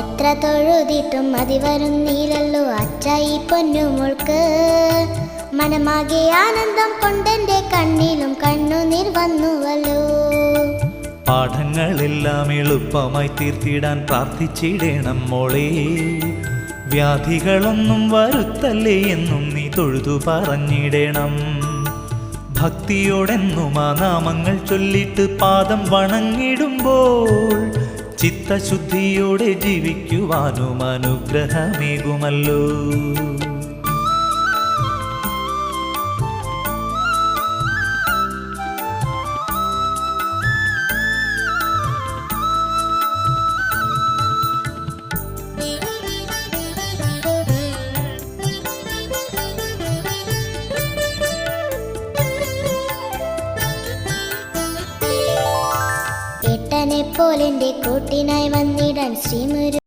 എത്ര തൊഴുതിട്ടും മതി വരുന്നില്ലല്ലോ അച്ഛ ഈ പൊന്നുമോൾക്ക്. മനമാകെ ആനന്ദം കൊണ്ടെന്റെ കണ്ണിലും കണ്ണുനീർ വന്നുവല്ലോ. പാഠങ്ങളെല്ലാം എളുപ്പമായി തീർത്തിടാൻ പ്രാർത്ഥിച്ചിടണം മോളെ. വ്യാധികളൊന്നും വരുത്തല്ലേ എന്നും നീ തൊഴുതു പറഞ്ഞിടണം. ഭക്തിയോടെന്നും ആ നാമങ്ങൾ ചൊല്ലിട്ട് പാദം വണങ്ങിടുമ്പോൾ ചിത്തശുദ്ധിയോടെ ജീവിക്കുവാനും അനുഗ്രഹമേകുമല്ലോ. ഏട്ടനെ പോലെന്റെ കൂട്ടിനായി വന്നിടാൻ ശ്രീമുരു